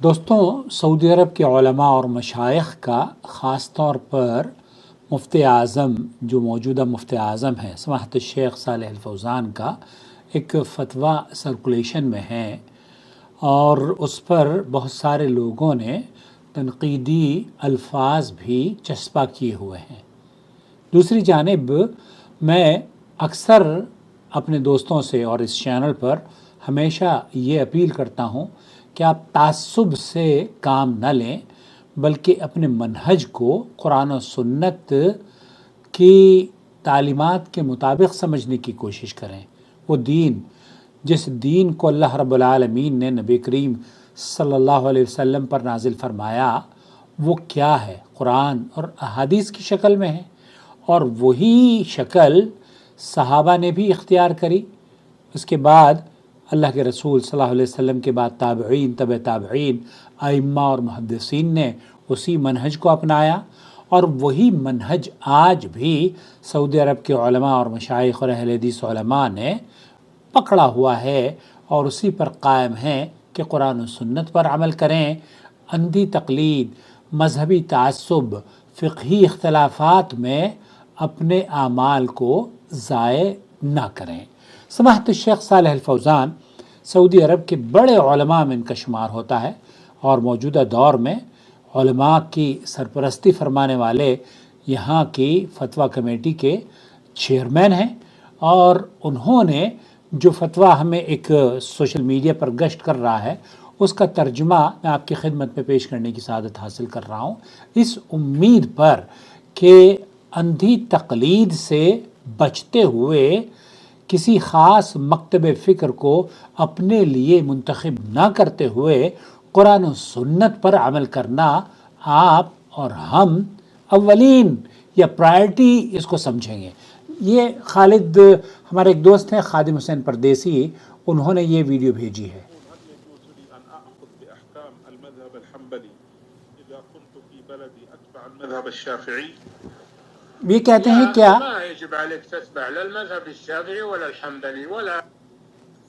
دوستوں، سعودی عرب کے علماء اور مشائخ کا خاص طور پر مفتی اعظم جو موجودہ مفتی اعظم ہیں سماحت الشیخ صالح الفوزان کا ایک فتویٰ سرکولیشن میں ہے اور اس پر بہت سارے لوگوں نے تنقیدی الفاظ بھی چسپاں کیے ہوئے ہیں۔ دوسری جانب میں اکثر اپنے دوستوں سے اور اس چینل پر ہمیشہ یہ اپیل کرتا ہوں کہ آپ تعصب سے کام نہ لیں بلکہ اپنے منہج کو قرآن و سنت کی تعلیمات کے مطابق سمجھنے کی کوشش کریں۔ وہ دین جس دین کو اللہ رب العالمین نے نبی کریم صلی اللہ علیہ وسلم پر نازل فرمایا وہ کیا ہے؟ قرآن اور احادیث کی شکل میں ہے، اور وہی شکل صحابہ نے بھی اختیار کری۔ اس کے بعد اللہ کے رسول صلی اللہ علیہ وسلم کے بعد تابعین، تبع تابعین، ائمہ اور محدثین نے اسی منہج کو اپنایا، اور وہی منہج آج بھی سعودی عرب کے علماء اور مشائخ اور اہل حدیث علماء نے پکڑا ہوا ہے اور اسی پر قائم ہیں کہ قرآن و سنت پر عمل کریں، اندھی تقلید، مذہبی تعصب، فقہی اختلافات میں اپنے اعمال کو ضائع نہ کریں۔ سماحت الشیخ صالح الفوزان سعودی عرب کے بڑے علماء میں ان کا شمار ہوتا ہے اور موجودہ دور میں علماء کی سرپرستی فرمانے والے یہاں کی فتویٰ کمیٹی کے چیئرمین ہیں، اور انہوں نے جو فتویٰ ہمیں ایک سوشل میڈیا پر گشت کر رہا ہے اس کا ترجمہ میں آپ کی خدمت میں پیش کرنے کی سعادت حاصل کر رہا ہوں، اس امید پر کہ اندھی تقلید سے بچتے ہوئے کسی خاص مکتب فکر کو اپنے لیے منتخب نہ کرتے ہوئے قرآن و سنت پر عمل کرنا آپ اور ہم اولین یا پرائرٹی اس کو سمجھیں گے۔ یہ خالد ہمارے ایک دوست ہیں خادم حسین پردیسی، انہوں نے یہ ویڈیو بھیجی ہے۔ یہ کہتے ہیں کیا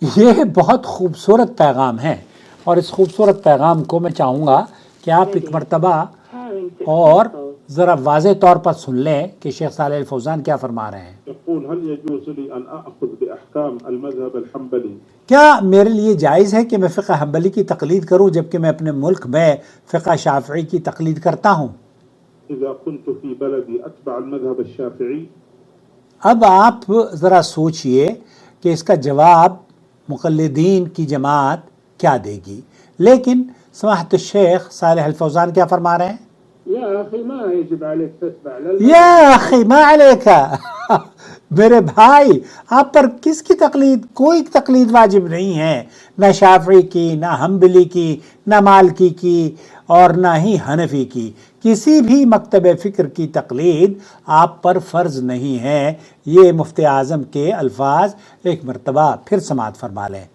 یہ بہت خوبصورت پیغام ہے، اور اس خوبصورت پیغام کو میں چاہوں گا کہ آپ ایک مرتبہ اور ذرا واضح طور پر سن لیں کہ شیخ صالح الفوزان کیا فرما رہے ہیں۔ کیا میرے لیے جائز ہے کہ میں فقہ حنبلی کی تقلید کروں جبکہ میں اپنے ملک میں فقہ شافعی کی تقلید کرتا ہوں؟ اب آپ ذرا سوچئے کہ اس کا جواب مقلدین کی جماعت کیا دے گی، لیکن سماحت الشیخ صالح الفوزان کیا فرما رہے ہیں؟ یا اخی ما علیکا میرے بھائی، آپ پر کس کی تقلید؟ کوئی تقلید واجب نہیں ہے، نہ شافعی کی، نہ حنبلی کی، نہ مالکی کی، اور نہ ہی حنفی کی۔ کسی بھی مکتب فکر کی تقلید آپ پر فرض نہیں ہے۔ یہ مفتی اعظم کے الفاظ ایک مرتبہ پھر سماعت فرما لیں۔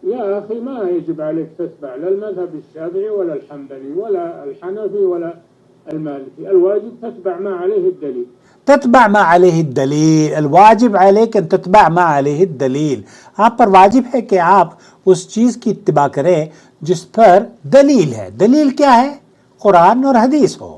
يا أخي ما يجب عليك تتبع لا المذهب الشافعي ولا الحنبلي ولا الحنفي ولا المالكي، الواجب تتبع ما عليه الدليل۔ تتبع ما علیہ الدلیل، الواجب علیک ان تتبع ما علیہ الدلیل، آپ پر واجب ہے کہ آپ اس چیز کی اتباع کریں جس پر دلیل ہے۔ دلیل کیا ہے؟ قرآن اور حدیث ہو۔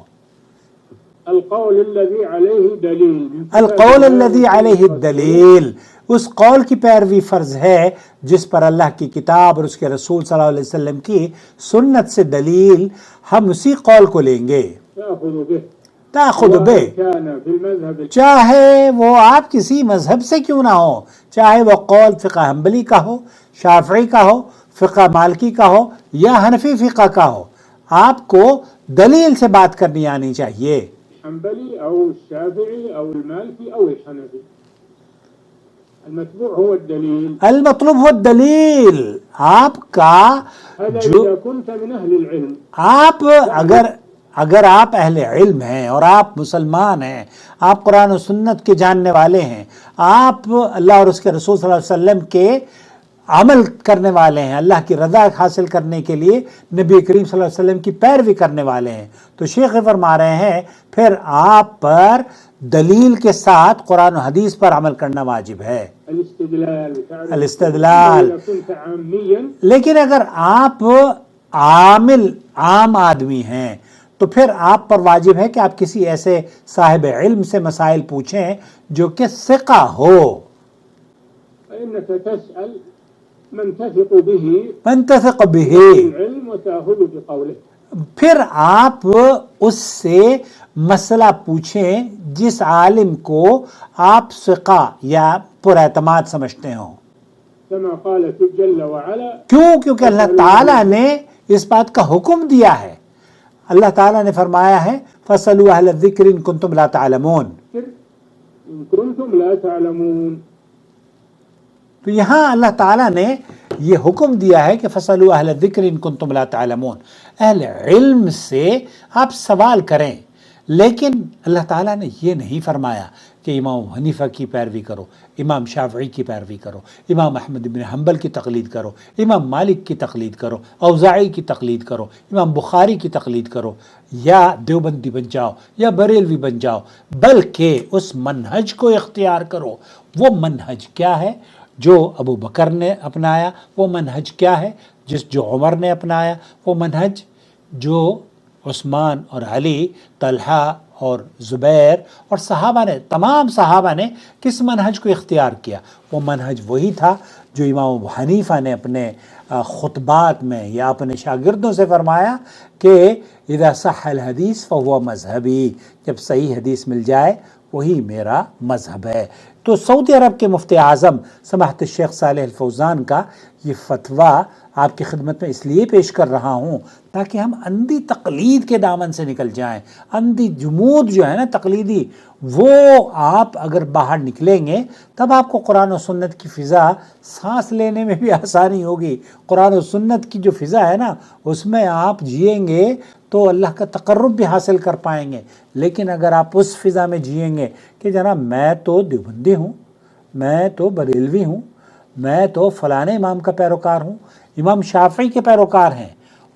القول الذي عليه دلیل، القول الذي علیہ الدلیل، اس قول کی پیروی فرض ہے جس پر اللہ کی کتاب اور اس کے رسول صلی اللہ علیہ وسلم کی سنت سے دلیل، ہم اسی قول کو لیں گے۔ تاخذ بہ، چاہے وہ آپ کسی مذہب سے کیوں نہ ہو، چاہے وہ قول فقہ حنبلی کا ہو، شافعی کا ہو، فقہ مالکی کا ہو یا حنفی فقہ کا ہو، آپ کو دلیل سے بات کرنی آنی چاہیے۔ حنبلی او الشافعی او المالکی او الحنفی، المتبوع هو الدلیل، المطلوب هو الدلیل۔ آپ کا جو آپ اگر آپ اہل علم ہیں اور آپ مسلمان ہیں، آپ قرآن و سنت کے جاننے والے ہیں، آپ اللہ اور اس کے رسول صلی اللہ علیہ وسلم کے عمل کرنے والے ہیں، اللہ کی رضا حاصل کرنے کے لیے نبی کریم صلی اللہ علیہ وسلم کی پیروی کرنے والے ہیں، تو شیخ فرما رہے ہیں پھر آپ پر دلیل کے ساتھ قرآن و حدیث پر عمل کرنا واجب ہے، الاستدلال۔ لیکن اگر آپ عام آدمی ہیں تو پھر آپ پر واجب ہے کہ آپ کسی ایسے صاحب علم سے مسائل پوچھیں جو کہ ثقہ ہو، فإنك تسأل من تثق به من تثق به، العلم وتأخذ بقوله، پھر آپ اس سے مسئلہ پوچھیں جس عالم کو آپ ثقہ یا پر اعتماد سمجھتے ہوں۔ كما قال جل وعلا، کیونکہ اللہ تعالیٰ نے اس بات کا حکم دیا ہے، اللہ تعالیٰ نے فرمایا ہے فَاسْأَلُوا أَهْلَ الذِّكْرِ إِن كُنتُمْ لَا تَعْلَمُونَ، إن كنتم لا تعلمون۔ تو یہاں اللہ تعالیٰ نے یہ حکم دیا ہے کہ فَاسْأَلُوا أَهْلَ الذِّكْرِ إِن كُنتُمْ لَا تَعْلَمُونَ، اہل علم سے آپ سوال کریں، لیکن اللہ تعالیٰ نے یہ نہیں فرمایا کہ امام حنیفہ کی پیروی کرو، امام شافعی کی پیروی کرو، امام احمد بن حنبل کی تقلید کرو، امام مالک کی تقلید کرو، اوزاعی کی تقلید کرو، امام بخاری کی تقلید کرو، یا دیوبندی بن جاؤ یا بریلوی بن جاؤ، بلکہ اس منہج کو اختیار کرو۔ وہ منہج کیا ہے جو ابو بکر نے اپنایا، وہ منہج کیا ہے جو عمر نے اپنایا، وہ منہج جو عثمان اور علی، طلحہ اور زبیر اور صحابہ نے، تمام صحابہ نے کس منہج کو اختیار کیا؟ وہ منہج وہی تھا جو امام ابو حنیفہ نے اپنے خطبات میں یا اپنے شاگردوں سے فرمایا کہ اذا صح الحدیث فهو مذہبی، جب صحیح حدیث مل جائے وہی میرا مذہب ہے۔ تو سعودی عرب کے مفتی اعظم سماحت الشیخ صالح الفوزان کا یہ فتویٰ آپ کی خدمت میں اس لیے پیش کر رہا ہوں تاکہ ہم اندھی تقلید کے دامن سے نکل جائیں۔ اندھی جمود جو ہے نا تقلیدی، وہ آپ اگر باہر نکلیں گے تب آپ کو قرآن و سنت کی فضا سانس لینے میں بھی آسانی ہوگی۔ قرآن و سنت کی جو فضا ہے نا اس میں آپ جئیں گے تو اللہ کا تقرب بھی حاصل کر پائیں گے، لیکن اگر آپ اس فضا میں جئیں گے کہ جناب میں تو دیوبندی ہوں، میں تو بریلوی ہوں، میں تو فلاں امام کا پیروکار ہوں، امام شافعی کے پیروکار ہیں،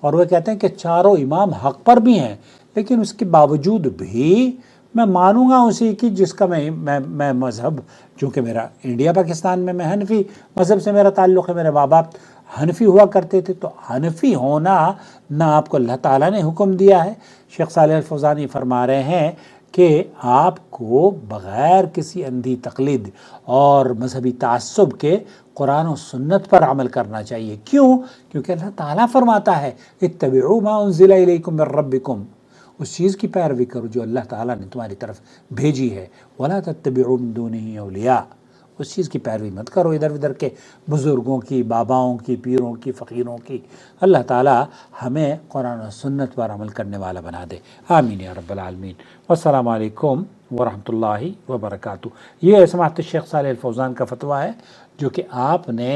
اور وہ کہتے ہیں کہ چاروں امام حق پر بھی ہیں، لیکن اس کے باوجود بھی میں مانوں گا اسی کی جس کا میں مذہب، چونکہ میرا انڈیا پاکستان میں حنفی مذہب سے میرا تعلق ہے، میرے ماں باپ حنفی ہوا کرتے تھے، تو حنفی ہونا نہ آپ کو اللہ تعالیٰ نے حکم دیا ہے۔ شیخ صالح الفوزانی فرما رہے ہیں کہ آپ کو بغیر کسی اندھی تقلید اور مذہبی تعصب کے قرآن و سنت پر عمل کرنا چاہیے۔ کیوں؟ کیونکہ اللہ تعالیٰ فرماتا ہے اتبعوا ما انزل الیکم من ربکم، اس چیز کی پیروی کرو جو اللہ تعالیٰ نے تمہاری طرف بھیجی ہے، ولا تتبعوا من دونہ اولیاء، اس چیز کی پیروی مت کرو ادھر ادھر کے بزرگوں کی، باباؤں کی، پیروں کی، فقیروں کی۔ اللہ تعالیٰ ہمیں قرآن و سنت پر عمل کرنے والا بنا دے، آمین یا رب العالمین۔ والسلام علیکم ورحمۃ اللہ وبرکاتہ۔ یہ سماحت الشیخ صالح الفوزان کا فتویٰ ہے جو کہ آپ نے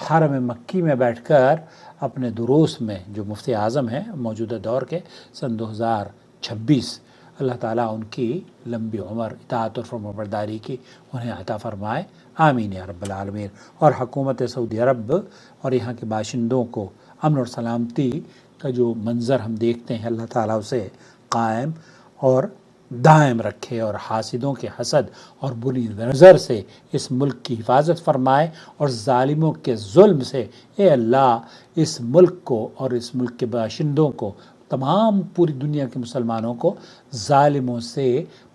حرم مکی میں بیٹھ کر اپنے دروس میں، جو مفتی اعظم ہیں موجودہ دور کے، سن 2026، اللہ تعالیٰ ان کی لمبی عمر، اطاعت اور فرمانبرداری کی انہیں عطا فرمائے، آمین یا رب العالمین۔ اور حکومت سعودی عرب اور یہاں کے باشندوں کو امن اور سلامتی کا جو منظر ہم دیکھتے ہیں، اللہ تعالیٰ اسے قائم اور دائم رکھے، اور حاسدوں کے حسد اور بری نظر سے اس ملک کی حفاظت فرمائے، اور ظالموں کے ظلم سے اے اللہ اس ملک کو اور اس ملک کے باشندوں کو، تمام پوری دنیا کے مسلمانوں کو ظالموں سے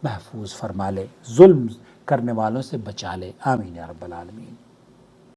محفوظ فرما لے، ظلم کرنے والوں سے بچا لے، آمین یا رب العالمین۔